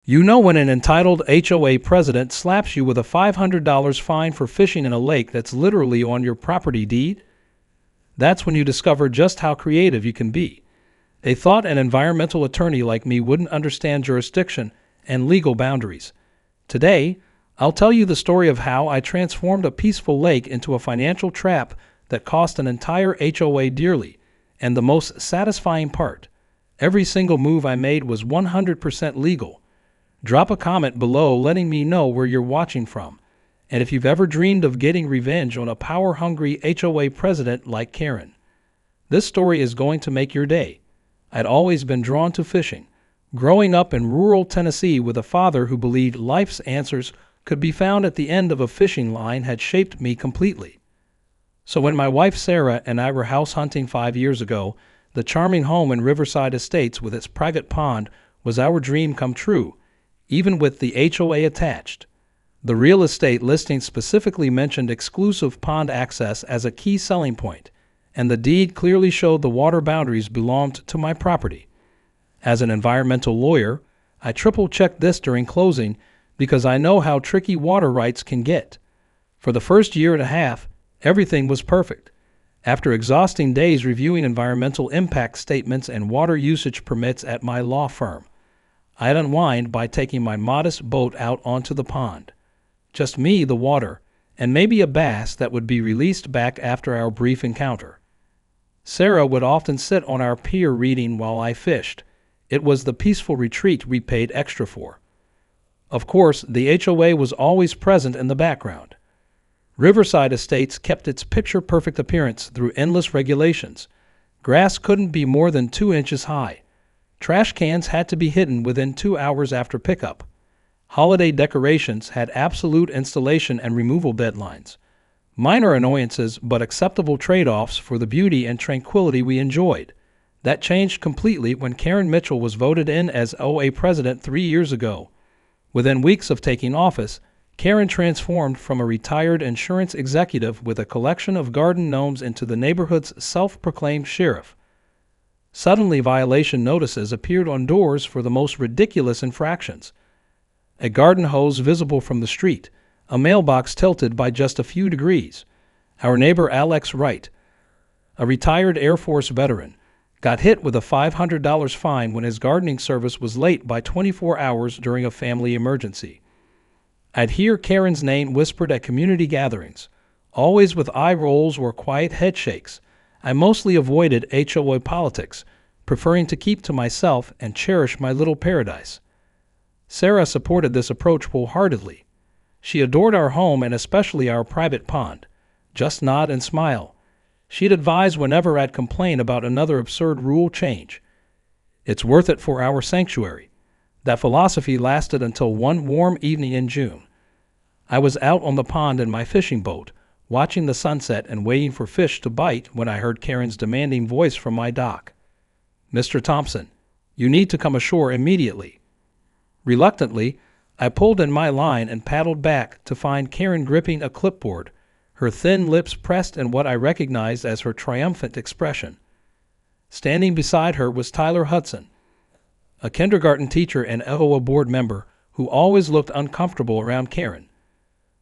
You know when an entitled HOA president slaps you with a $500 fine for fishing in a lake that's literally on your property deed? That's when you discover just how creative you can be. They thought an environmental attorney like me wouldn't understand jurisdiction and legal boundaries. Today, I'll tell you the story of how I transformed a peaceful lake into a financial trap that cost an entire HOA dearly, and the most satisfying part, every single move I made was 100% legal. Drop a comment below letting me know where you're watching from, and if you've ever dreamed of getting revenge on a power-hungry HOA president like Karen. This story is going to make your day. I'd always been drawn to fishing, growing up in rural Tennessee with a father who believed life's answers could be found at the end of a fishing line had shaped me completely. So when my wife Sarah and I were house hunting 5 years ago, the charming home in Riverside Estates with its private pond was our dream come true, even with the HOA attached. The real estate listing specifically mentioned exclusive pond access as a key selling point, and the deed clearly showed the water boundaries belonged to my property. As an environmental lawyer, I triple-checked this during closing because I know how tricky water rights can get. For the first year and a half, everything was perfect. After exhausting days reviewing environmental impact statements and water usage permits at my law firm, I'd unwind by taking my modest boat out onto the pond. Just me, the water, and maybe a bass that would be released back after our brief encounter. Sarah would often sit on our pier reading while I fished. It was the peaceful retreat we paid extra for. Of course, the HOA was always present in the background. Riverside Estates kept its picture-perfect appearance through endless regulations. Grass couldn't be more than 2 inches high. Trash cans had to be hidden within 2 hours after pickup. Holiday decorations had absolute installation and removal deadlines. Minor annoyances, but acceptable trade-offs for the beauty and tranquility we enjoyed. That changed completely when Karen Mitchell was voted in as OA president 3 years ago. Within weeks of taking office, Karen transformed from a retired insurance executive with a collection of garden gnomes into the neighborhood's self-proclaimed sheriff. Suddenly, violation notices appeared on doors for the most ridiculous infractions. A garden hose visible from the street, a mailbox tilted by just a few degrees. Our neighbor Alex Wright, a retired Air Force veteran, got hit with a $500 fine when his gardening service was late by 24 hours during a family emergency. I'd hear Karen's name whispered at community gatherings, always with eye rolls or quiet head shakes. I mostly avoided HOA politics, preferring to keep to myself and cherish my little paradise. Sarah supported this approach wholeheartedly. She adored our home and especially our private pond. Just nod and smile. She'd advise whenever I'd complain about another absurd rule change. It's worth it for our sanctuary. That philosophy lasted until one warm evening in June. I was out on the pond in my fishing boat, watching the sunset and waiting for fish to bite when I heard Karen's demanding voice from my dock. "Mr. Thompson, you need to come ashore immediately." Reluctantly, I pulled in my line and paddled back to find Karen gripping a clipboard, her thin lips pressed in what I recognized as her triumphant expression. Standing beside her was Tyler Hudson, a kindergarten teacher and HOA board member who always looked uncomfortable around Karen.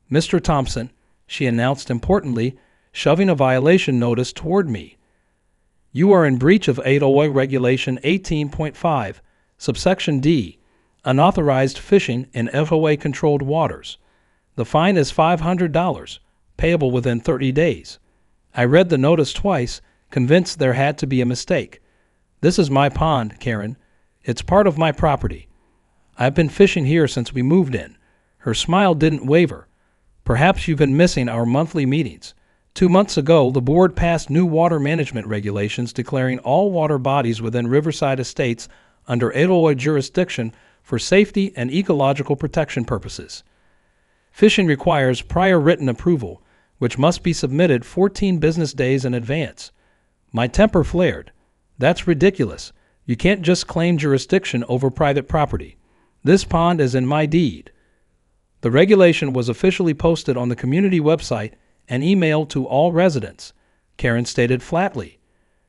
"Mr. Thompson," she announced importantly, shoving a violation notice toward me. "You are in breach of HOA Regulation 18.5, subsection D, unauthorized fishing in HOA-controlled waters. The fine is $500, payable within 30 days. I read the notice twice, convinced there had to be a mistake. This is my pond, Karen. It's part of my property. I've been fishing here since we moved in." Her smile didn't waver. "Perhaps you've been missing our monthly meetings. 2 months ago, the board passed new water management regulations declaring all water bodies within Riverside Estates under HOA jurisdiction for safety and ecological protection purposes. Fishing requires prior written approval, which must be submitted 14 business days in advance. My temper flared. That's ridiculous. You can't just claim jurisdiction over private property. This pond is in my deed." The regulation was officially posted on the community website and emailed to all residents. Karen stated flatly,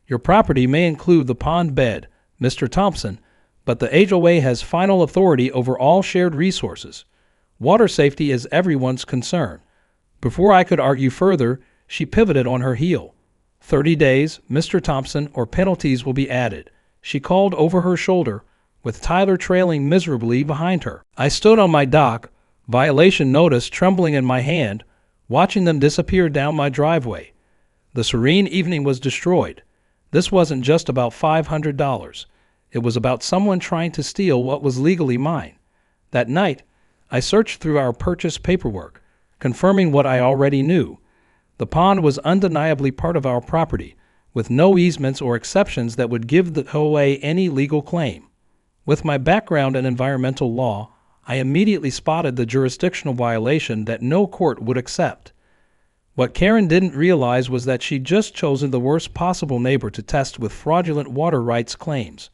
"Your property may include the pond bed, Mr. Thompson, but the HOA has final authority over all shared resources. Water safety is everyone's concern. Before I could argue further, she pivoted on her heel. 30 days, Mr. Thompson, or penalties will be added, she called over her shoulder, with Tyler trailing miserably behind her. I stood on my dock, violation notice trembling in my hand, watching them disappear down my driveway. The serene evening was destroyed. This wasn't just about $500. It was about someone trying to steal what was legally mine. That night, I searched through our purchase paperwork, confirming what I already knew. The pond was undeniably part of our property, with no easements or exceptions that would give the HOA any legal claim. With my background in environmental law, I immediately spotted the jurisdictional violation that no court would accept. What Karen didn't realize was that she'd just chosen the worst possible neighbor to test with fraudulent water rights claims.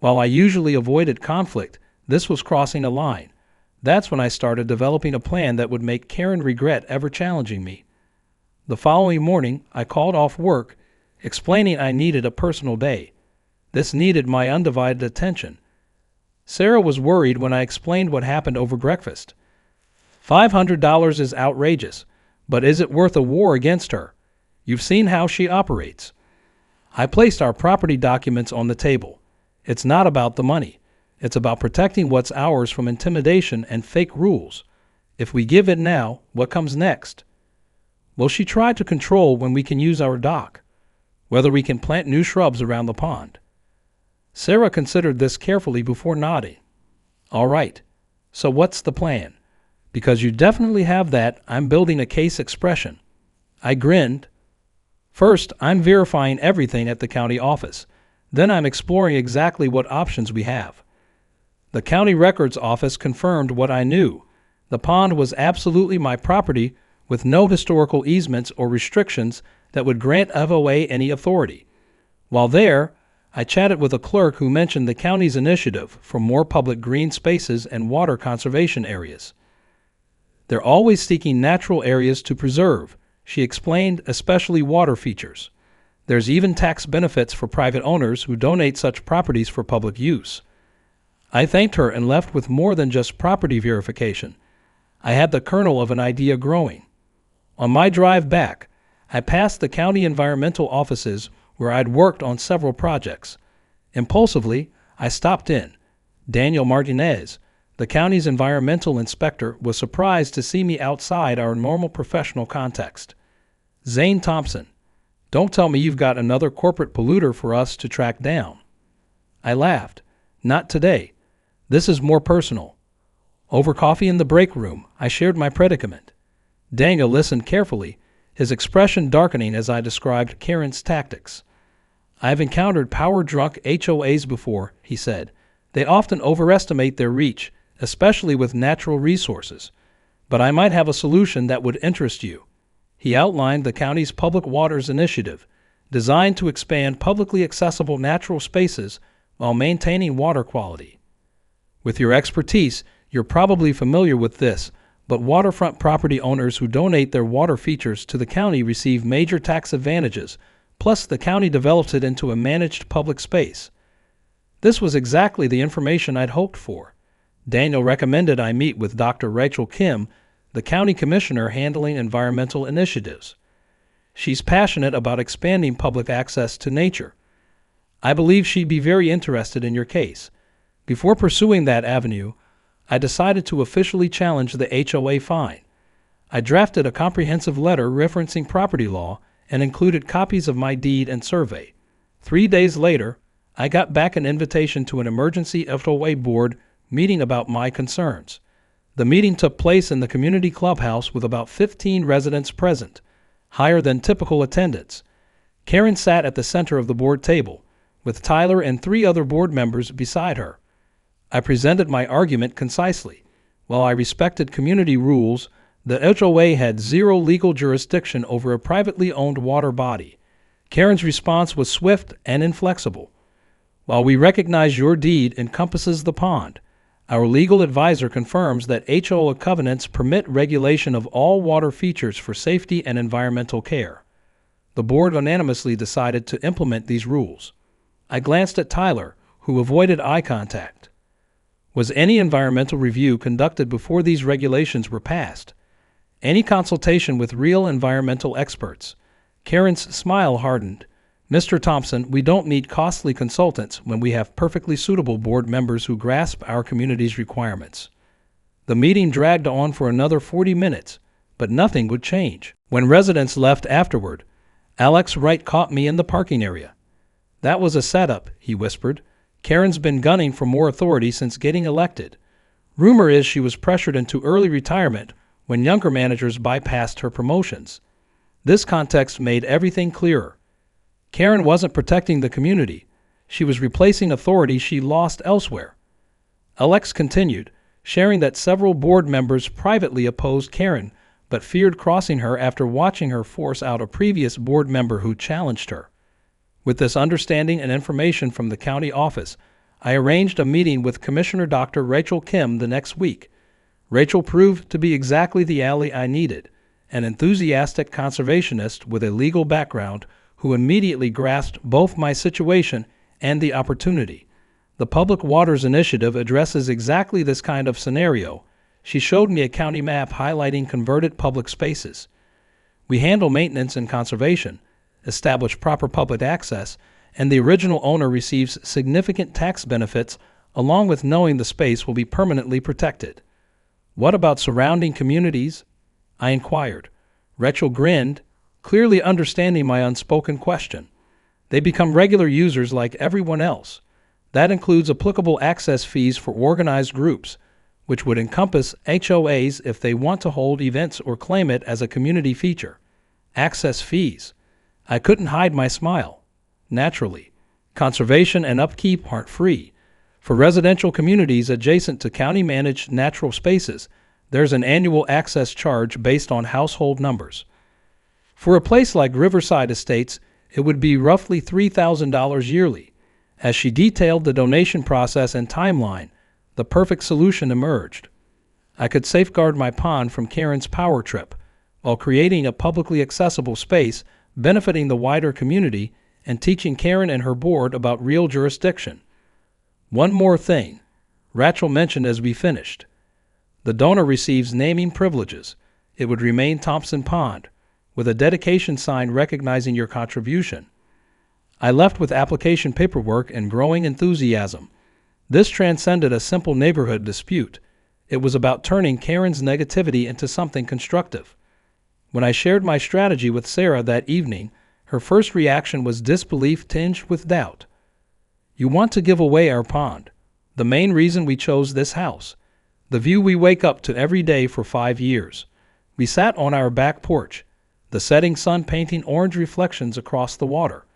While I usually avoided conflict, this was crossing a line. That's when I started developing a plan that would make Karen regret ever challenging me. The following morning, I called off work, explaining I needed a personal day. This needed my undivided attention. Sarah was worried when I explained what happened over breakfast. $500 is outrageous, but is it worth a war against her? You've seen how she operates. I placed our property documents on the table. It's not about the money. It's about protecting what's ours from intimidation and fake rules. If we give it now, what comes next? Will she try to control when we can use our dock? Whether we can plant new shrubs around the pond? Sarah considered this carefully before nodding. All right, so what's the plan? Because you definitely have that, I'm building a case expression. I grinned. First, I'm verifying everything at the county office. Then I'm exploring exactly what options we have. The county records office confirmed what I knew. The pond was absolutely my property, with no historical easements or restrictions that would grant HOA any authority. While there, I chatted with a clerk who mentioned the county's initiative for more public green spaces and water conservation areas. They're always seeking natural areas to preserve, she explained, especially water features. There's even tax benefits for private owners who donate such properties for public use. I thanked her and left with more than just property verification. I had the kernel of an idea growing. On my drive back, I passed the county environmental offices where I'd worked on several projects. Impulsively, I stopped in. Daniel Martinez, the county's environmental inspector, was surprised to see me outside our normal professional context. Zane Thompson, don't tell me you've got another corporate polluter for us to track down. I laughed. Not today. This is more personal. Over coffee in the break room, I shared my predicament. Daniel listened carefully, his expression darkening as I described Karen's tactics. I've encountered power-drunk HOAs before, he said. They often overestimate their reach, especially with natural resources. But I might have a solution that would interest you. He outlined the county's Public Waters Initiative, designed to expand publicly accessible natural spaces while maintaining water quality. With your expertise, you're probably familiar with this, but waterfront property owners who donate their water features to the county receive major tax advantages, plus the county develops it into a managed public space. This was exactly the information I'd hoped for. Daniel recommended I meet with Dr. Rachel Kim, the county commissioner handling environmental initiatives. She's passionate about expanding public access to nature. I believe she'd be very interested in your case. Before pursuing that avenue, I decided to officially challenge the HOA fine. I drafted a comprehensive letter referencing property law and included copies of my deed and survey. 3 days later, I got back an invitation to an emergency HOA board meeting about my concerns. The meeting took place in the community clubhouse with about 15 residents present, higher than typical attendance. Karen sat at the center of the board table, with Tyler and 3 other board members beside her. I presented my argument concisely. While I respected community rules, the HOA had zero legal jurisdiction over a privately owned water body. Karen's response was swift and inflexible. While we recognize your deed encompasses the pond, our legal advisor confirms that HOA covenants permit regulation of all water features for safety and environmental care. The board unanimously decided to implement these rules. I glanced at Tyler, who avoided eye contact. Was any environmental review conducted before these regulations were passed? Any consultation with real environmental experts? Karen's smile hardened. Mr. Thompson, we don't need costly consultants when we have perfectly suitable board members who grasp our community's requirements. The meeting dragged on for another 40 minutes, but nothing would change. When residents left afterward, Alex Wright caught me in the parking area. That was a setup, he whispered. Karen's been gunning for more authority since getting elected. Rumor is she was pressured into early retirement when younger managers bypassed her promotions. This context made everything clearer. Karen wasn't protecting the community. She was replacing authority she lost elsewhere. Alex continued, sharing that several board members privately opposed Karen but feared crossing her after watching her force out a previous board member who challenged her. With this understanding and information from the county office, I arranged a meeting with Commissioner Dr. Rachel Kim the next week. Rachel proved to be exactly the ally I needed, an enthusiastic conservationist with a legal background who immediately grasped both my situation and the opportunity. The Public Waters Initiative addresses exactly this kind of scenario. She showed me a county map highlighting converted public spaces. We handle maintenance and conservation, establish proper public access, and the original owner receives significant tax benefits along with knowing the space will be permanently protected. What about surrounding communities? I inquired. Rachel grinned, clearly understanding my unspoken question. They become regular users like everyone else. That includes applicable access fees for organized groups, which would encompass HOAs if they want to hold events or claim it as a community feature. Access fees. I couldn't hide my smile. Naturally, conservation and upkeep aren't free. For residential communities adjacent to county-managed natural spaces, there's an annual access charge based on household numbers. For a place like Riverside Estates, it would be roughly $3,000 yearly. As she detailed the donation process and timeline, the perfect solution emerged. I could safeguard my pond from Karen's power trip while creating a publicly accessible space benefiting the wider community and teaching Karen and her board about real jurisdiction. One more thing, Rachel mentioned as we finished. The donor receives naming privileges. It would remain Thompson Pond, with a dedication sign recognizing your contribution. I left with application paperwork and growing enthusiasm. This transcended a simple neighborhood dispute. It was about turning Karen's negativity into something constructive. When I shared my strategy with Sarah that evening, her first reaction was disbelief tinged with doubt. You want to give away our pond, the main reason we chose this house, the view we wake up to every day for 5 years. We sat on our back porch, the setting sun painting orange reflections across the water.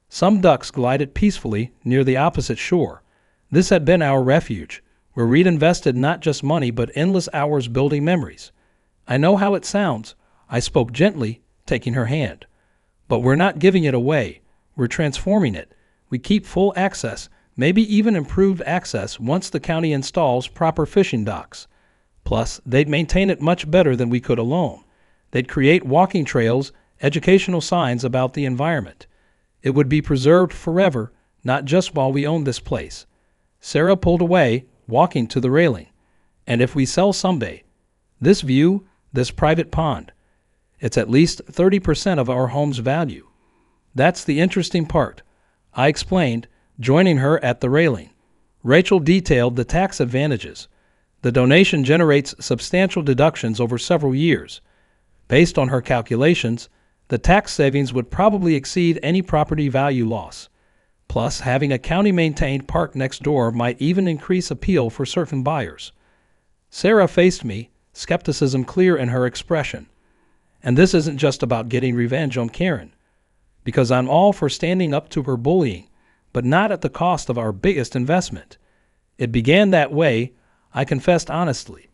Some ducks glided peacefully near the opposite shore. This had been our refuge, where we'd invested not just money but endless hours building memories. I know how it sounds, I spoke gently, taking her hand. But we're not giving it away. We're transforming it. We keep full access, maybe even improved access once the county installs proper fishing docks. Plus, they'd maintain it much better than we could alone. They'd create walking trails, educational signs about the environment. It would be preserved forever, not just while we own this place. Sarah pulled away, walking to the railing. And if we sell someday, this view, this private pond, it's at least 30% of our home's value. That's the interesting part, I explained, joining her at the railing. Rachel detailed the tax advantages. The donation generates substantial deductions over several years. Based on her calculations, the tax savings would probably exceed any property value loss. Plus, having a county-maintained park next door might even increase appeal for certain buyers. Sarah faced me, skepticism clear in her expression. And this isn't just about getting revenge on Karen, because I'm all for standing up to her bullying, but not at the cost of our biggest investment. It began that way, I confessed honestly.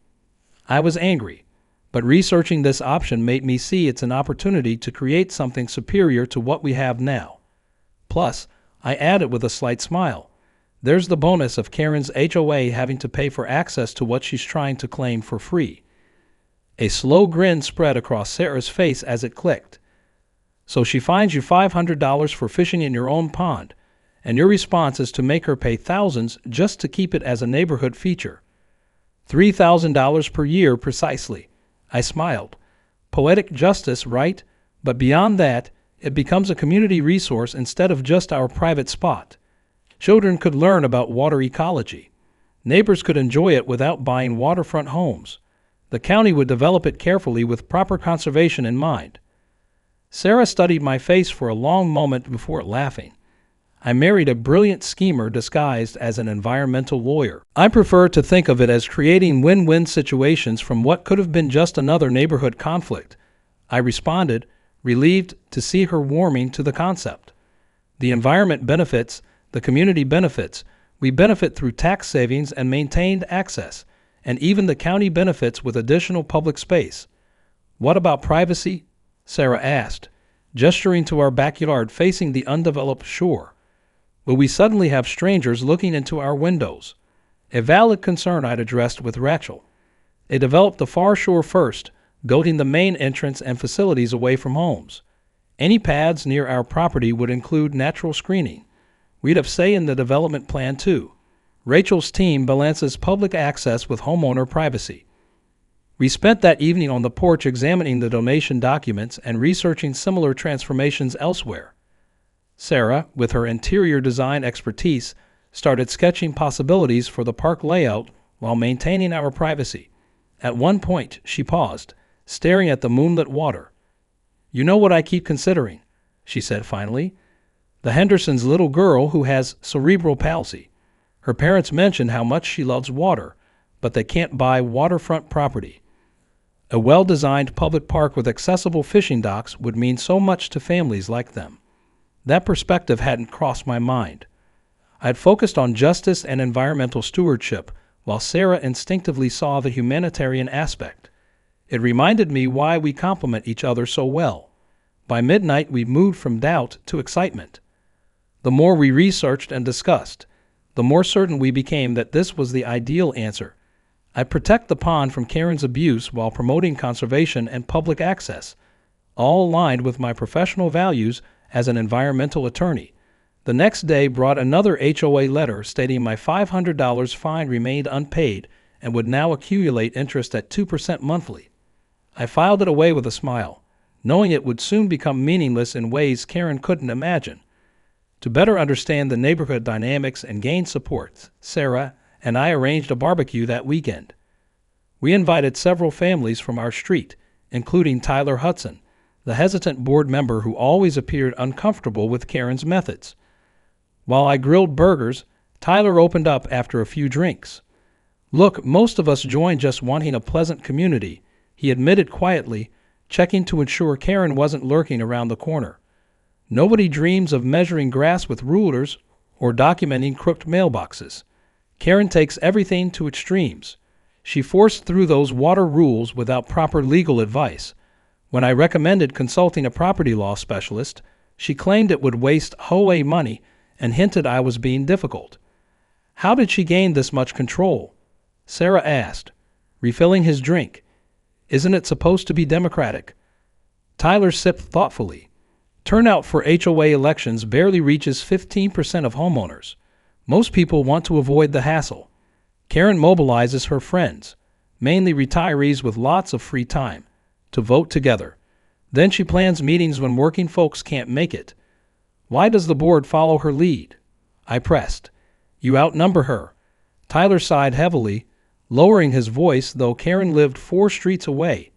I was angry, but researching this option made me see it's an opportunity to create something superior to what we have now. Plus, I added with a slight smile, there's the bonus of Karen's HOA having to pay for access to what she's trying to claim for free. A slow grin spread across Sarah's face as it clicked. So she fines you $500 for fishing in your own pond, and your response is to make her pay thousands just to keep it as a neighborhood feature. $3,000 per year precisely. I smiled. Poetic justice, right? But beyond that, it becomes a community resource instead of just our private spot. Children could learn about water ecology. Neighbors could enjoy it without buying waterfront homes. The county would develop it carefully with proper conservation in mind. Sarah studied my face for a long moment before laughing. I married a brilliant schemer disguised as an environmental lawyer. I prefer to think of it as creating win-win situations from what could have been just another neighborhood conflict. I responded, relieved to see her warming to the concept. The environment benefits, the community benefits. We benefit through tax savings and maintained access, and even the county benefits with additional public space. What about privacy? Sarah asked, gesturing to our backyard facing the undeveloped shore. Will we suddenly have strangers looking into our windows? A valid concern I'd addressed with Rachel. They developed the far shore first, goating the main entrance and facilities away from homes. Any pads near our property would include natural screening. We'd have say in the development plan too. Rachel's team balances public access with homeowner privacy. We spent that evening on the porch examining the donation documents and researching similar transformations elsewhere. Sarah, with her interior design expertise, started sketching possibilities for the park layout while maintaining our privacy. At one point, she paused, staring at the moonlit water. "You know what I keep considering," she said finally. "The Hendersons' little girl who has cerebral palsy. Her parents mention how much she loves water, but they can't buy waterfront property. A well-designed public park with accessible fishing docks would mean so much to families like them." That perspective hadn't crossed my mind. I had focused on justice and environmental stewardship, while Sarah instinctively saw the humanitarian aspect. It reminded me why we complement each other so well. By midnight, we moved from doubt to excitement. The more we researched and discussed, the more certain we became that this was the ideal answer. I'd protect the pond from Karen's abuse while promoting conservation and public access, all aligned with my professional values as an environmental attorney. The next day brought another HOA letter stating my $500 fine remained unpaid and would now accumulate interest at 2% monthly. I filed it away with a smile, knowing it would soon become meaningless in ways Karen couldn't imagine. To better understand the neighborhood dynamics and gain support, Sarah and I arranged a barbecue that weekend. We invited several families from our street, including Tyler Hudson, the hesitant board member who always appeared uncomfortable with Karen's methods. While I grilled burgers, Tyler opened up after a few drinks. "Look, most of us joined just wanting a pleasant community," he admitted quietly, checking to ensure Karen wasn't lurking around the corner. "Nobody dreams of measuring grass with rulers or documenting crooked mailboxes. Karen takes everything to extremes. She forced through those water rules without proper legal advice. When I recommended consulting a property law specialist, she claimed it would waste HOA money and hinted I was being difficult." "How did she gain this much control?" Sarah asked, refilling his drink. "Isn't it supposed to be democratic?" Tyler sipped thoughtfully. "Turnout for HOA elections barely reaches 15% of homeowners. Most people want to avoid the hassle. Karen mobilizes her friends, mainly retirees with lots of free time, to vote together. Then she plans meetings when working folks can't make it. Why does the board follow her lead?" I pressed. "You outnumber her." Tyler sighed heavily, lowering his voice, though Karen lived 4 streets away.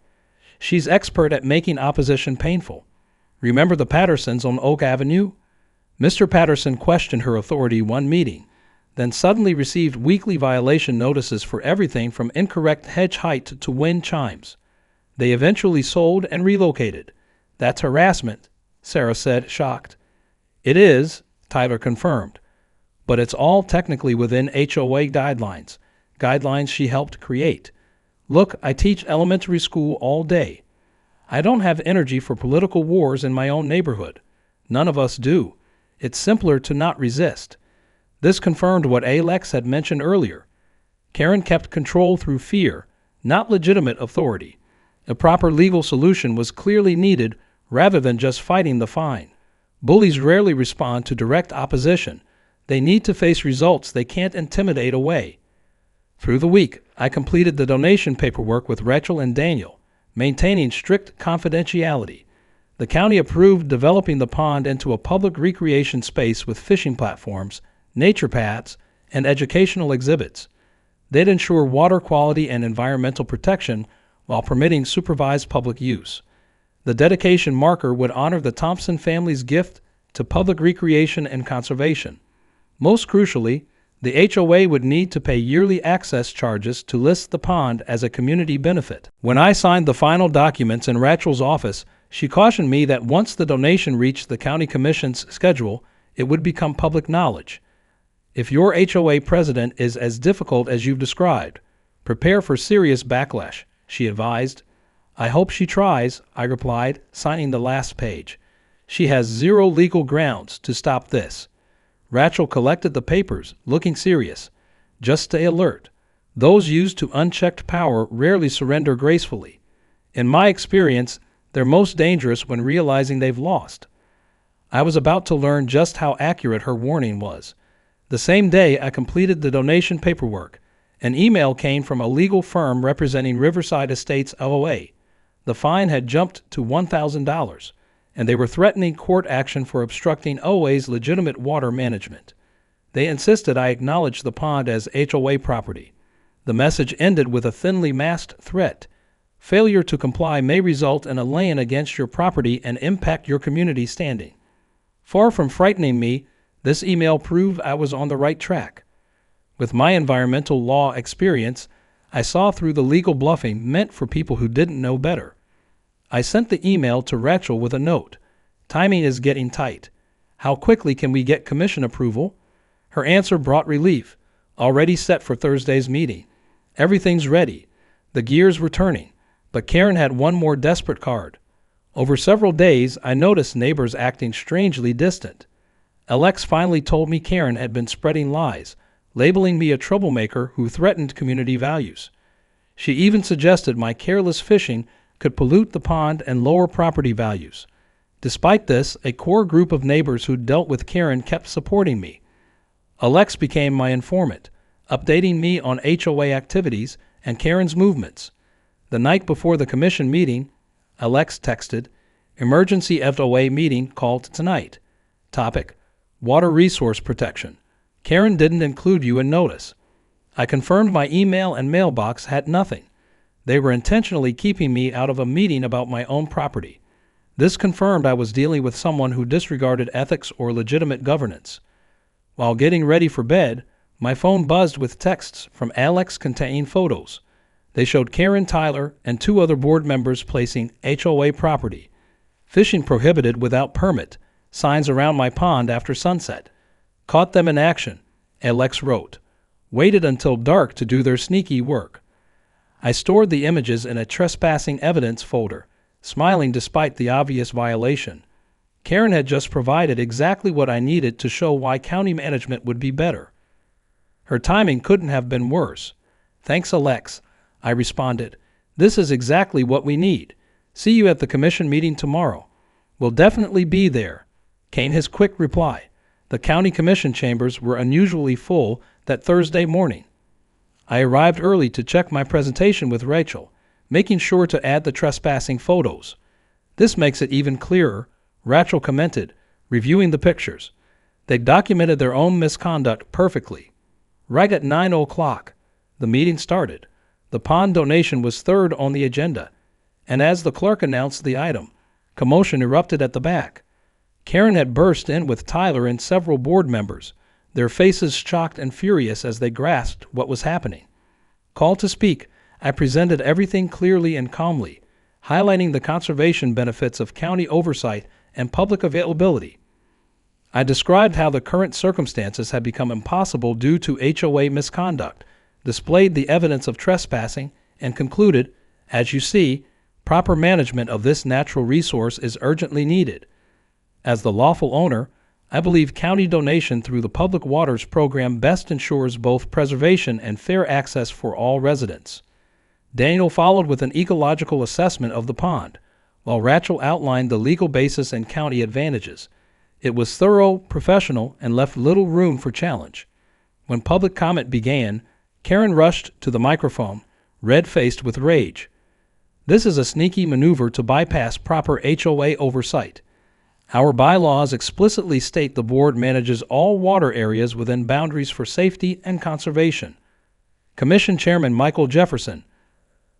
"She's expert at making opposition painful. Remember the Pattersons on Oak Avenue? Mr. Patterson questioned her authority one meeting, then suddenly received weekly violation notices for everything from incorrect hedge height to wind chimes. They eventually sold and relocated. That's harassment," Sarah said, shocked. "It is," Tyler confirmed, "but it's all technically within HOA guidelines she helped create. Look, I teach elementary school all day. I don't have energy for political wars in my own neighborhood. None of us do. It's simpler to not resist." This confirmed what Alex had mentioned earlier. Karen kept control through fear, not legitimate authority. A proper legal solution was clearly needed rather than just fighting the fine. Bullies rarely respond to direct opposition. They need to face results they can't intimidate away. Through the week, I completed the donation paperwork with Rachel and Daniel, maintaining strict confidentiality. The county approved developing the pond into a public recreation space with fishing platforms, nature paths, and educational exhibits. They'd ensure water quality and environmental protection while permitting supervised public use. The dedication marker would honor the Thompson family's gift to public recreation and conservation. Most crucially, the HOA would need to pay yearly access charges to list the pond as a community benefit. When I signed the final documents in Rachel's office, she cautioned me that once the donation reached the county commission's schedule, it would become public knowledge. If your HOA president is as difficult as you've described, prepare for serious backlash, she advised. I hope she tries, I replied, signing the last page. She has zero legal grounds to stop this. Rachel collected the papers, looking serious. Just stay alert. Those used to unchecked power rarely surrender gracefully. In my experience, they're most dangerous when realizing they've lost. I was about to learn just how accurate her warning was. The same day I completed the donation paperwork, an email came from a legal firm representing Riverside Estates HOA. The fine had jumped to $1,000, and they were threatening court action for obstructing HOA's legitimate water management. They insisted I acknowledge the pond as HOA property. The message ended with a thinly masked threat. Failure to comply may result in a lien against your property and impact your community standing. Far from frightening me, this email proved I was on the right track. With my environmental law experience, I saw through the legal bluffing meant for people who didn't know better. I sent the email to Rachel with a note. Timing is getting tight. How quickly can we get commission approval? Her answer brought relief. Already set for Thursday's meeting. Everything's ready. The gears were turning. But Karen had one more desperate card. Over several days, I noticed neighbors acting strangely distant. Alex finally told me Karen had been spreading lies, labeling me a troublemaker who threatened community values. She even suggested my careless fishing could pollute the pond and lower property values. Despite this, a core group of neighbors who dealt with Karen kept supporting me. Alex became my informant, updating me on HOA activities and Karen's movements. The night before the commission meeting, Alex texted, "Emergency FOA meeting called tonight. Topic: Water resource protection. Karen didn't include you in notice." I confirmed my email and mailbox had nothing. They were intentionally keeping me out of a meeting about my own property. This confirmed I was dealing with someone who disregarded ethics or legitimate governance. While getting ready for bed, my phone buzzed with texts from Alex containing photos. They showed Karen Tyler and 2 other board members placing HOA property, fishing prohibited without permit, signs around my pond after sunset. Caught them in action, Alex wrote. Waited until dark to do their sneaky work. I stored the images in a trespassing evidence folder, smiling despite the obvious violation. Karen had just provided exactly what I needed to show why county management would be better. Her timing couldn't have been worse. "Thanks, Alex," I responded. "This is exactly what we need. See you at the commission meeting tomorrow." "We'll definitely be there," came his quick reply. The county commission chambers were unusually full that Thursday morning. I arrived early to check my presentation with Rachel, making sure to add the trespassing photos. "This makes it even clearer," Rachel commented, reviewing the pictures. They documented their own misconduct perfectly. Right at 9:00, the meeting started. The pond donation was third on the agenda, and as the clerk announced the item, commotion erupted at the back. Karen had burst in with Tyler and several board members, their faces shocked and furious as they grasped what was happening. Called to speak, I presented everything clearly and calmly, highlighting the conservation benefits of county oversight and public availability. I described how the current circumstances had become impossible due to HOA misconduct, displayed the evidence of trespassing, and concluded, "As you see, proper management of this natural resource is urgently needed. As the lawful owner, I believe county donation through the Public Waters Program best ensures both preservation and fair access for all residents." Daniel followed with an ecological assessment of the pond, while Rachel outlined the legal basis and county advantages. It was thorough, professional, and left little room for challenge. When public comment began, Karen rushed to the microphone, red-faced with rage. This is a sneaky maneuver to bypass proper HOA oversight. Our bylaws explicitly state the board manages all water areas within boundaries for safety and conservation. Commission Chairman Michael Jefferson,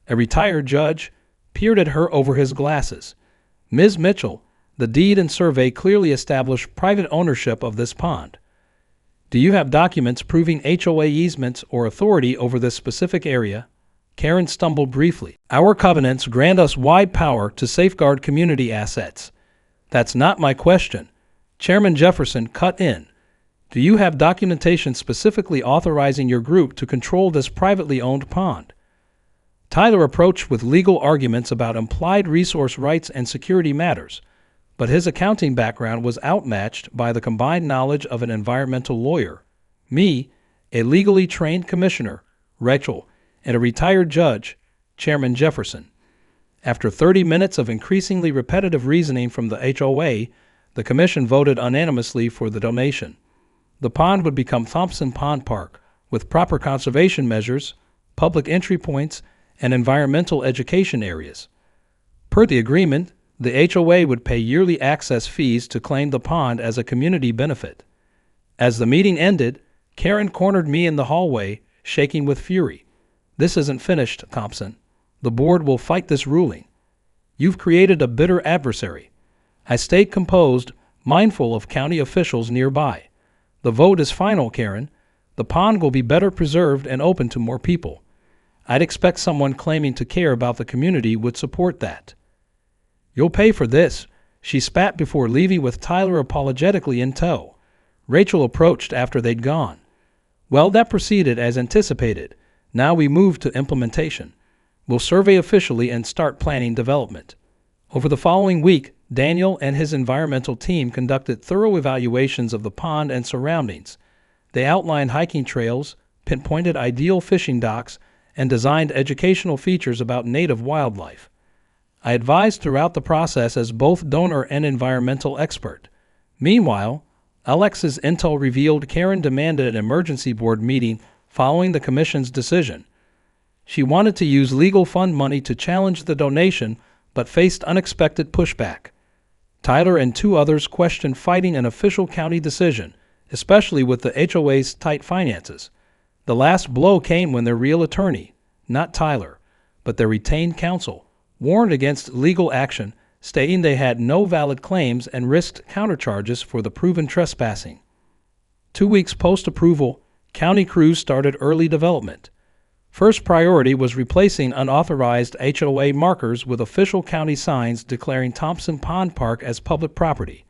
a retired judge, peered at her over his glasses. Ms. Mitchell, the deed and survey clearly establish private ownership of this pond. Do you have documents proving HOA easements or authority over this specific area? Karen stumbled briefly. Our covenants grant us wide power to safeguard community assets. That's not my question. Chairman Jefferson cut in. Do you have documentation specifically authorizing your group to control this privately owned pond? Tyler approached with legal arguments about implied resource rights and security matters, but his accounting background was outmatched by the combined knowledge of an environmental lawyer, me, a legally trained commissioner, Rachel, and a retired judge, Chairman Jefferson. After 30 minutes of increasingly repetitive reasoning from the HOA, the commission voted unanimously for the donation. The pond would become Thompson Pond Park, with proper conservation measures, public entry points, and environmental education areas. Per the agreement, the HOA would pay yearly access fees to claim the pond as a community benefit. As the meeting ended, Karen cornered me in the hallway, shaking with fury. This isn't finished, Thompson. The board will fight this ruling. You've created a bitter adversary. I stayed composed, mindful of county officials nearby. The vote is final, Karen. The pond will be better preserved and open to more people. I'd expect someone claiming to care about the community would support that. You'll pay for this, she spat before leaving with Tyler apologetically in tow. Rachel approached after they'd gone. Well, that proceeded as anticipated. Now we move to implementation. We'll survey officially and start planning development. Over the following week, Daniel and his environmental team conducted thorough evaluations of the pond and surroundings. They outlined hiking trails, pinpointed ideal fishing docks, and designed educational features about native wildlife. I advised throughout the process as both donor and environmental expert. Meanwhile, Alex's intel revealed Karen demanded an emergency board meeting following the commission's decision. She wanted to use legal fund money to challenge the donation, but faced unexpected pushback. Tyler and two others questioned fighting an official county decision, especially with the HOA's tight finances. The last blow came when their real attorney, not Tyler, but their retained counsel, warned against legal action, stating they had no valid claims and risked countercharges for the proven trespassing. 2 weeks post-approval, county crews started early development. First priority was replacing unauthorized HOA markers with official county signs declaring Thompson Pond Park as public property.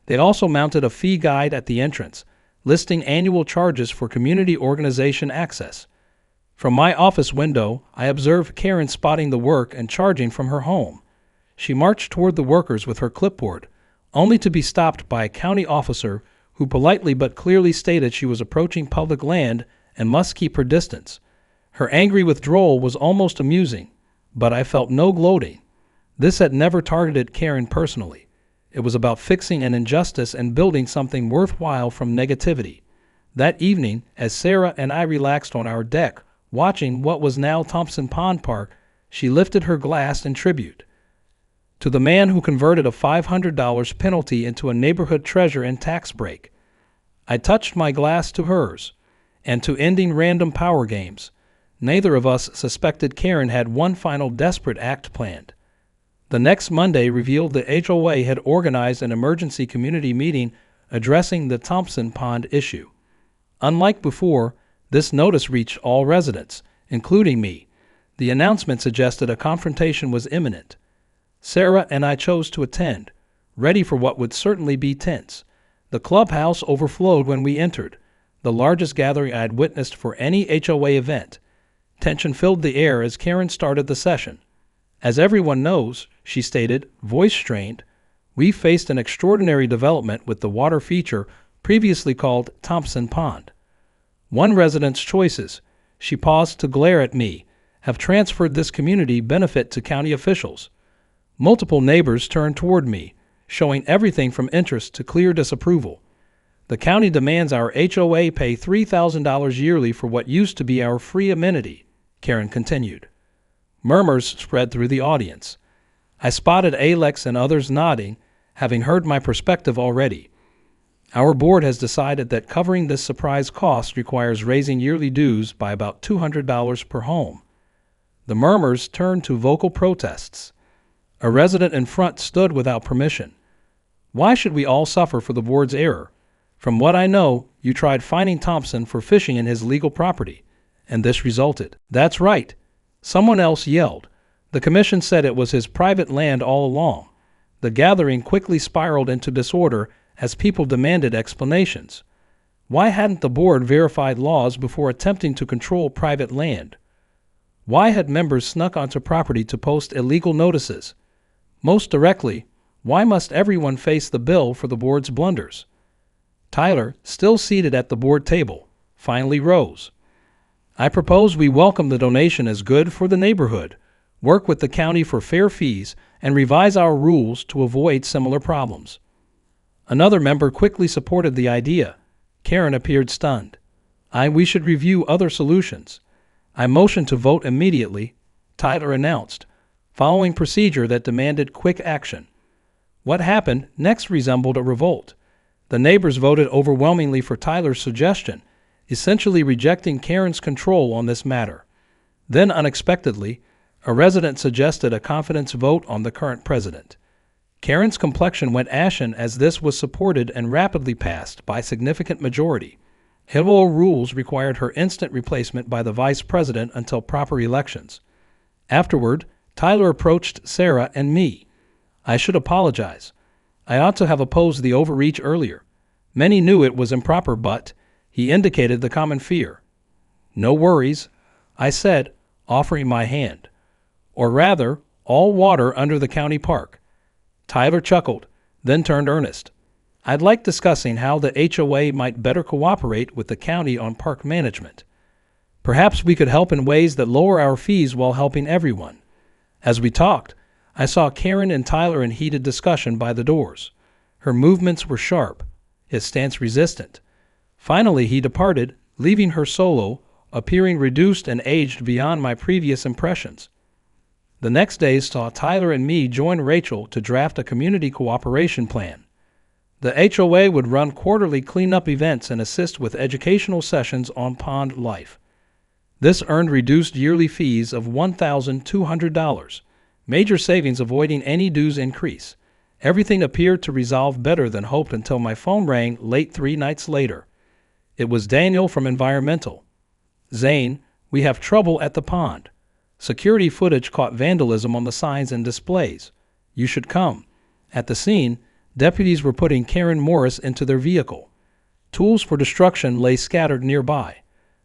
They also mounted a fee guide at the entrance, listing annual charges for community organization access. From my office window, I observed Karen spotting the work and charging from her home. She marched toward the workers with her clipboard, only to be stopped by a county officer who politely but clearly stated she was approaching public land and must keep her distance. Her angry withdrawal was almost amusing, but I felt no gloating. This had never targeted Karen personally. It was about fixing an injustice and building something worthwhile from negativity. That evening, as Sarah and I relaxed on our deck, watching what was now Thompson Pond Park, she lifted her glass in tribute. To the man who converted a $500 penalty into a neighborhood treasure and tax break. I touched my glass to hers, and to ending random power games. Neither of us suspected Karen had one final desperate act planned. The next Monday revealed the HOA had organized an emergency community meeting addressing the Thompson Pond issue. Unlike before, this notice reached all residents, including me. The announcement suggested a confrontation was imminent. Sarah and I chose to attend, ready for what would certainly be tense. The clubhouse overflowed when we entered, the largest gathering I had witnessed for any HOA event. Tension filled the air as Karen started the session. As everyone knows, she stated, voice strained, we faced an extraordinary development with the water feature previously called Thompson Pond. One resident's choices, she paused to glare at me, have transferred this community benefit to county officials. Multiple neighbors turned toward me, showing everything from interest to clear disapproval. The county demands our HOA pay $3,000 yearly for what used to be our free amenity, Karen continued. Murmurs spread through the audience. I spotted Alex and others nodding, having heard my perspective already. Our board has decided that covering this surprise cost requires raising yearly dues by about $200 per home. The murmurs turned to vocal protests. A resident in front stood without permission. Why should we all suffer for the board's error? From what I know, you tried fining Thompson for fishing in his legal property, and this resulted. That's right. Someone else yelled. The commission said it was his private land all along. The gathering quickly spiraled into disorder as people demanded explanations. Why hadn't the board verified laws before attempting to control private land? Why had members snuck onto property to post illegal notices? Most directly, why must everyone face the bill for the board's blunders? Tyler, still seated at the board table, finally rose. I propose we welcome the donation as good for the neighborhood, work with the county for fair fees, and revise our rules to avoid similar problems. Another member quickly supported the idea. Karen appeared stunned. We should review other solutions. I motioned to vote immediately, Tyler announced, following procedure that demanded quick action. What happened next resembled a revolt. The neighbors voted overwhelmingly for Tyler's suggestion, essentially rejecting Karen's control on this matter. Then, unexpectedly, a resident suggested a confidence vote on the current president. Karen's complexion went ashen as this was supported and rapidly passed by a significant majority. HOA rules required her instant replacement by the vice president until proper elections. Afterward, Tyler approached Sarah and me. I should apologize. I ought to have opposed the overreach earlier. Many knew it was improper, but he indicated the common fear. No worries, I said, offering my hand. Or rather, all water under the county park. Tyler chuckled, then turned earnest. I'd like discussing how the HOA might better cooperate with the county on park management. Perhaps we could help in ways that lower our fees while helping everyone. As we talked, I saw Karen and Tyler in heated discussion by the doors. Her movements were sharp, his stance resistant. Finally, he departed, leaving her solo, appearing reduced and aged beyond my previous impressions. The next day saw Tyler and me join Rachel to draft a community cooperation plan. The HOA would run quarterly cleanup events and assist with educational sessions on pond life. This earned reduced yearly fees of $1,200. Major savings avoiding any dues increase. Everything appeared to resolve better than hoped until my phone rang late 3 nights later. It was Daniel from Environmental. Zane, we have trouble at the pond. Security footage caught vandalism on the signs and displays. You should come. At the scene, deputies were putting Karen Morris into their vehicle. Tools for destruction lay scattered nearby.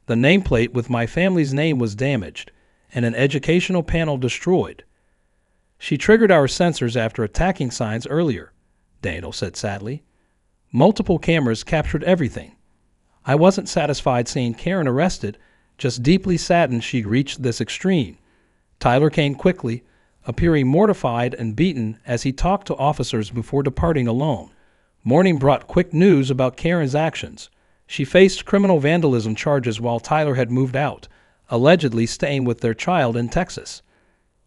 The nameplate with my family's name was damaged, and an educational panel destroyed. She triggered our sensors after attacking signs earlier, Daniel said sadly. Multiple cameras captured everything. I wasn't satisfied seeing Karen arrested, just deeply saddened she'd reached this extreme. Tyler came quickly, appearing mortified and beaten as he talked to officers before departing alone. Morning brought quick news about Karen's actions. She faced criminal vandalism charges while Tyler had moved out, allegedly staying with their child in Texas.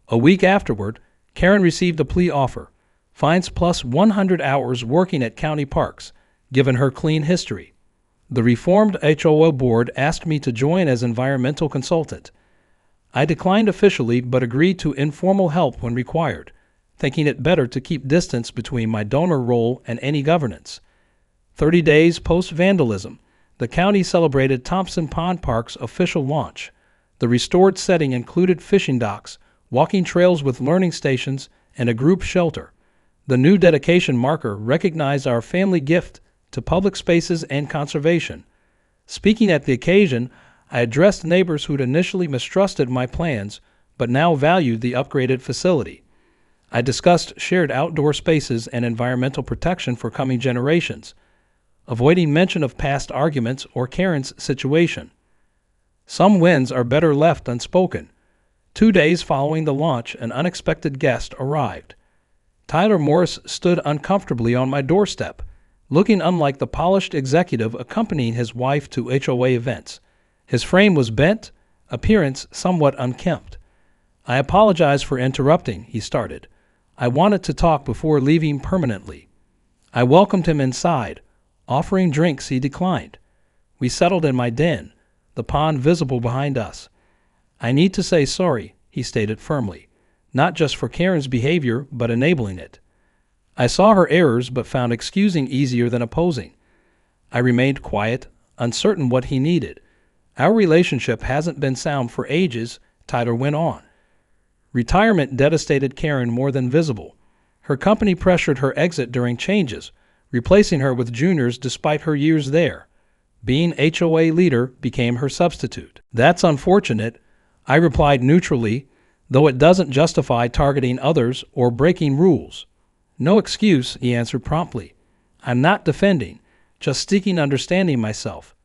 A week afterward, Karen received a plea offer, fines plus 100 hours working at county parks, given her clean history. The reformed HOA board asked me to join as environmental consultant. I declined officially but agreed to informal help when required, thinking it better to keep distance between my donor role and any governance. 30 days post-vandalism, the county celebrated Thompson Pond Park's official launch. The restored setting included fishing docks, walking trails with learning stations, and a group shelter. The new dedication marker recognized our family gift to public spaces and conservation. Speaking at the occasion, I addressed neighbors who'd initially mistrusted my plans, but now valued the upgraded facility. I discussed shared outdoor spaces and environmental protection for coming generations, avoiding mention of past arguments or Karen's situation. Some wins are better left unspoken. 2 days following the launch, an unexpected guest arrived. Tyler Morris stood uncomfortably on my doorstep, looking unlike the polished executive accompanying his wife to HOA events. His frame was bent, appearance somewhat unkempt. "I apologize for interrupting," he started. "I wanted to talk before leaving permanently." I welcomed him inside. Offering drinks, he declined. We settled in my den, the pond visible behind us. "I need to say sorry," he stated firmly, "not just for Karen's behavior, but enabling it." I saw her errors, but found excusing easier than opposing. I remained quiet, uncertain what he needed. "Our relationship hasn't been sound for ages," Tyler went on. "Retirement devastated Karen more than visible. Her company pressured her exit during changes, replacing her with juniors despite her years there. Being HOA leader became her substitute." "That's unfortunate," I replied neutrally, though it doesn't justify targeting others or breaking rules. "No excuse," he answered promptly. "I'm not defending, just seeking understanding myself."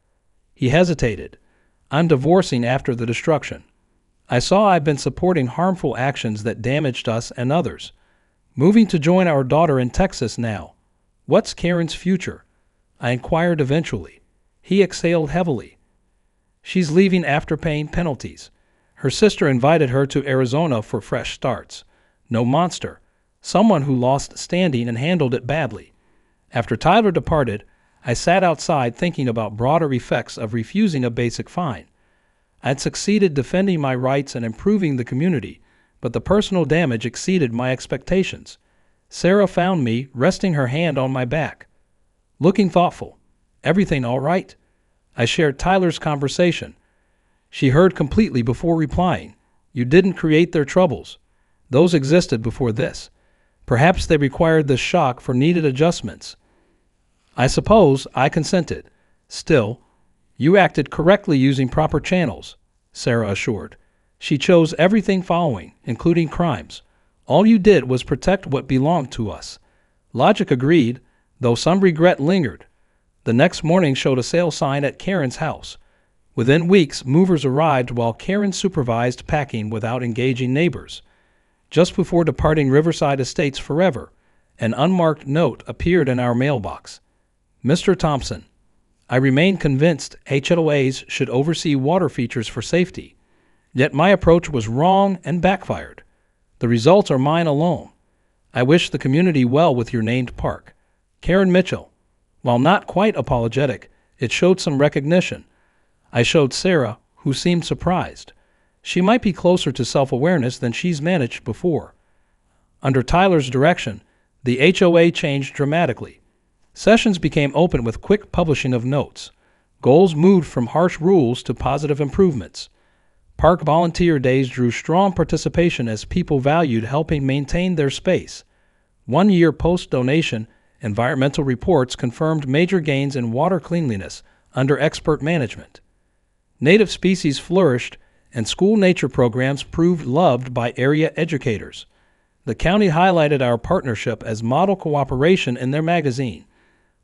He hesitated. "I'm divorcing after the destruction. I saw I've been supporting harmful actions that damaged us and others. Moving to join our daughter in Texas now. What's Karen's future?" I inquired eventually. He exhaled heavily. "She's leaving after paying penalties. Her sister invited her to Arizona for fresh starts. No monster. Someone who lost standing and handled it badly." After Tyler departed, I sat outside thinking about broader effects of refusing a basic fine. I'd succeeded defending my rights and improving the community, but the personal damage exceeded my expectations. Sarah found me, resting her hand on my back, looking thoughtful. "Everything all right?" I shared Tyler's conversation. She heard completely before replying. "You didn't create their troubles. Those existed before this. Perhaps they required this shock for needed adjustments." "I suppose," I consented. "Still, you acted correctly using proper channels," Sarah assured. "She chose everything following, including crimes. All you did was protect what belonged to us." Logic agreed, though some regret lingered. The next morning showed a sale sign at Karen's house. Within weeks, movers arrived while Karen supervised packing without engaging neighbors. Just before departing Riverside Estates forever, an unmarked note appeared in our mailbox. "Mr. Thompson, I remain convinced HOAs should oversee water features for safety. Yet my approach was wrong and backfired. The results are mine alone. I wish the community well with your named park. Karen Mitchell." While not quite apologetic, it showed some recognition. I showed Sarah, who seemed surprised. She might be closer to self-awareness than she's managed before. Under Tyler's direction, the HOA changed dramatically. Sessions became open with quick publishing of notes. Goals moved from harsh rules to positive improvements. Park volunteer days drew strong participation as people valued helping maintain their space. 1 year post-donation, environmental reports confirmed major gains in water cleanliness under expert management. Native species flourished, and school nature programs proved loved by area educators. The county highlighted our partnership as model cooperation in their magazine.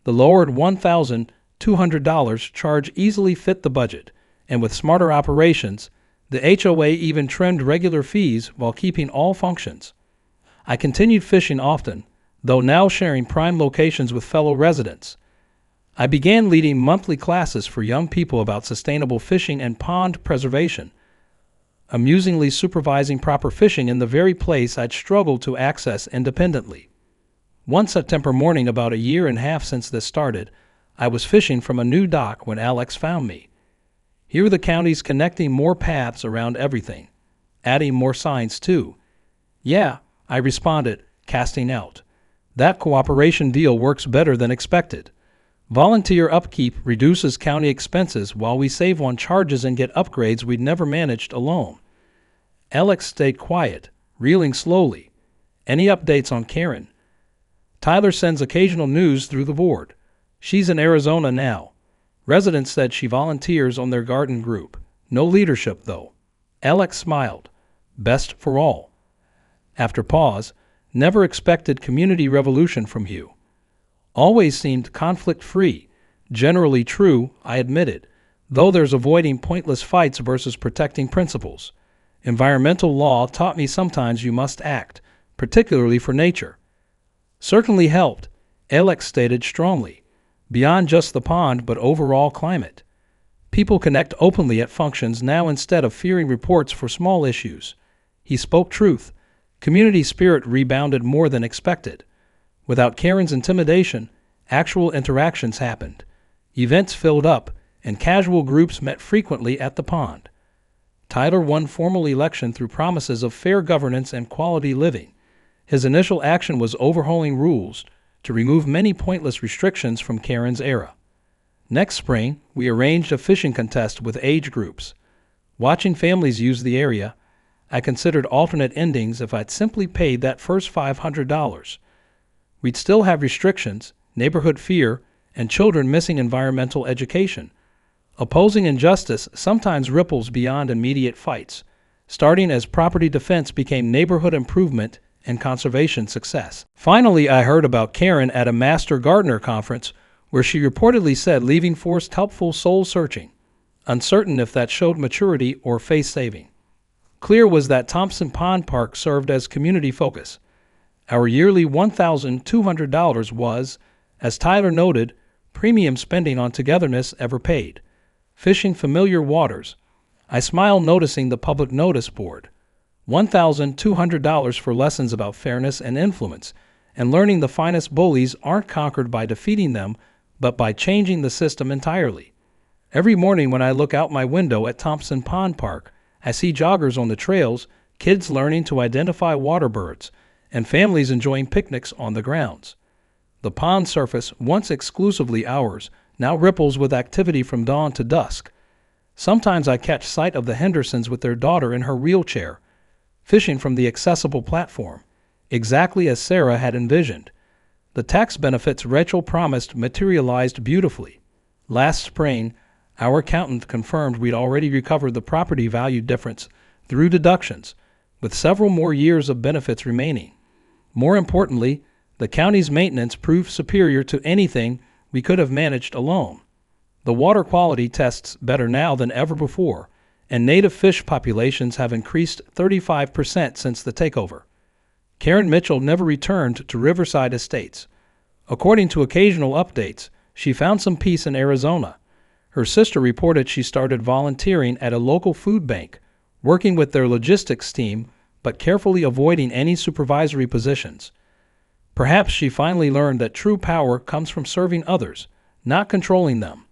The lowered $1,200 charge easily fit the budget, and with smarter operations, the HOA even trimmed regular fees while keeping all functions. I continued fishing often, though now sharing prime locations with fellow residents. I began leading monthly classes for young people about sustainable fishing and pond preservation, amusingly supervising proper fishing in the very place I'd struggled to access independently. One September morning, about a year and a half since this started, I was fishing from a new dock when Alex found me. Here the county's connecting more paths around everything, adding more signs too. "Yeah," I responded, casting out. "That cooperation deal works better than expected. Volunteer upkeep reduces county expenses while we save on charges and get upgrades we'd never managed alone." Alex stayed quiet, reeling slowly. "Any updates on Karen?" "Tyler sends occasional news through the board. She's in Arizona now. Residents said she volunteers on their garden group. No leadership, though." Alex smiled. "Best for all." After pause, "Never expected community revolution from you." "Always seemed conflict-free." "Generally true," I admitted, though there's avoiding pointless fights versus protecting principles. Environmental law taught me sometimes you must act, particularly for nature. Certainly helped, Alex stated strongly. Beyond just the pond, but overall climate. People connect openly at functions now instead of fearing reports for small issues. He spoke truth. Community spirit rebounded more than expected. Without Karen's intimidation, actual interactions happened. Events filled up, and casual groups met frequently at the pond. Tyler won formal election through promises of fair governance and quality living. His initial action was overhauling rules to remove many pointless restrictions from Karen's era. Next spring, we arranged a fishing contest with age groups. Watching families use the area, I considered alternate endings if I'd simply paid that first $500. We'd still have restrictions, neighborhood fear, and children missing environmental education. Opposing injustice sometimes ripples beyond immediate fights, starting as property defense became neighborhood improvement and conservation success. Finally, I heard about Karen at a Master Gardener conference where she reportedly said leaving forced helpful soul-searching, uncertain if that showed maturity or face-saving. Clear was that Thompson Pond Park served as community focus. Our yearly $1,200 was, as Tyler noted, premium spending on togetherness ever paid. Fishing familiar waters. I smiled noticing the public notice board. $1,200 for lessons about fairness and influence, and learning the finest bullies aren't conquered by defeating them, but by changing the system entirely. Every morning when I look out my window at Thompson Pond Park, I see joggers on the trails, kids learning to identify water birds, and families enjoying picnics on the grounds. The pond surface, once exclusively ours, now ripples with activity from dawn to dusk. Sometimes I catch sight of the Hendersons with their daughter in her wheelchair, fishing from the accessible platform, exactly as Sarah had envisioned. The tax benefits Rachel promised materialized beautifully. Last spring, our accountant confirmed we'd already recovered the property value difference through deductions, with several more years of benefits remaining. More importantly, the county's maintenance proved superior to anything we could have managed alone. The water quality tests better now than ever before, and native fish populations have increased 35% since the takeover. Karen Mitchell never returned to Riverside Estates. According to occasional updates, she found some peace in Arizona. Her sister reported she started volunteering at a local food bank, working with their logistics team, but carefully avoiding any supervisory positions. Perhaps she finally learned that true power comes from serving others, not controlling them.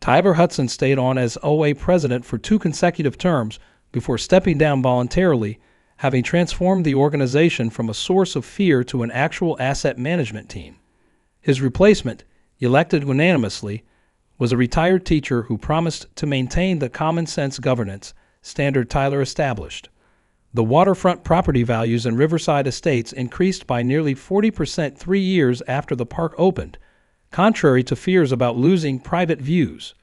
Tyler Hudson stayed on as HOA president for 2 consecutive terms before stepping down voluntarily, having transformed the organization from a source of fear to an actual asset management team. His replacement, elected unanimously, was a retired teacher who promised to maintain the common-sense governance standard Tyler established. The waterfront property values in Riverside Estates increased by nearly 40% 3 years after the park opened, contrary to fears about losing private views.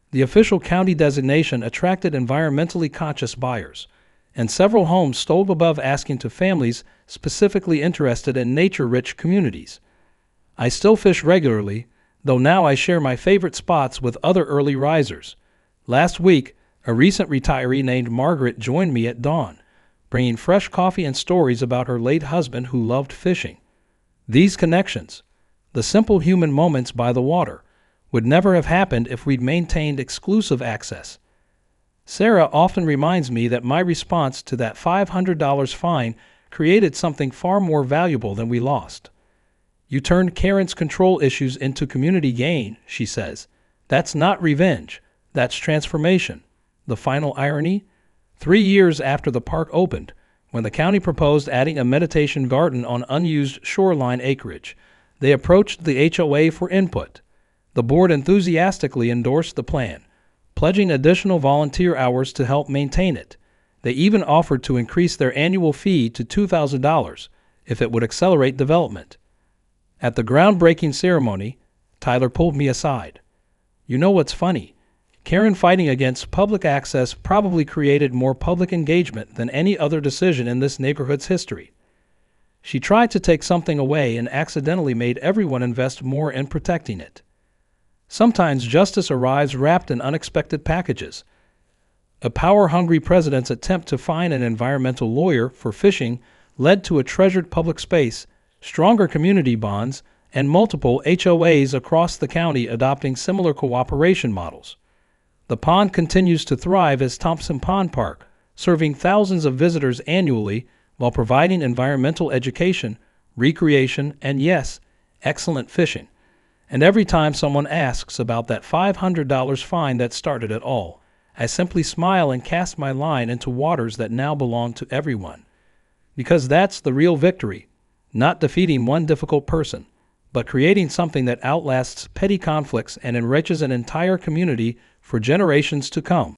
The official county designation attracted environmentally conscious buyers, and several homes sold above asking to families specifically interested in nature-rich communities. I still fish regularly, though now I share my favorite spots with other early risers. Last week, a recent retiree named Margaret joined me at dawn, bringing fresh coffee and stories about her late husband who loved fishing. These connections, the simple human moments by the water, would never have happened if we'd maintained exclusive access. Sarah often reminds me that my response to that $500 fine created something far more valuable than we lost. You turned Karen's control issues into community gain, she says. That's not revenge, that's transformation. The final irony? 3 years after the park opened, when the county proposed adding a meditation garden on unused shoreline acreage, they approached the HOA for input. The board enthusiastically endorsed the plan, pledging additional volunteer hours to help maintain it. They even offered to increase their annual fee to $2,000 if it would accelerate development. At the groundbreaking ceremony, Tyler pulled me aside. You know what's funny? Karen fighting against public access probably created more public engagement than any other decision in this neighborhood's history. She tried to take something away and accidentally made everyone invest more in protecting it. Sometimes justice arrives wrapped in unexpected packages. A power-hungry president's attempt to find an environmental lawyer for fishing led to a treasured public space stronger community bonds, and multiple HOAs across the county adopting similar cooperation models. The pond continues to thrive as Thompson Pond Park, serving thousands of visitors annually while providing environmental education, recreation, and yes, excellent fishing. And every time someone asks about that $500 fine that started it all, I simply smile and cast my line into waters that now belong to everyone. Because that's the real victory, not defeating one difficult person, but creating something that outlasts petty conflicts and enriches an entire community for generations to come.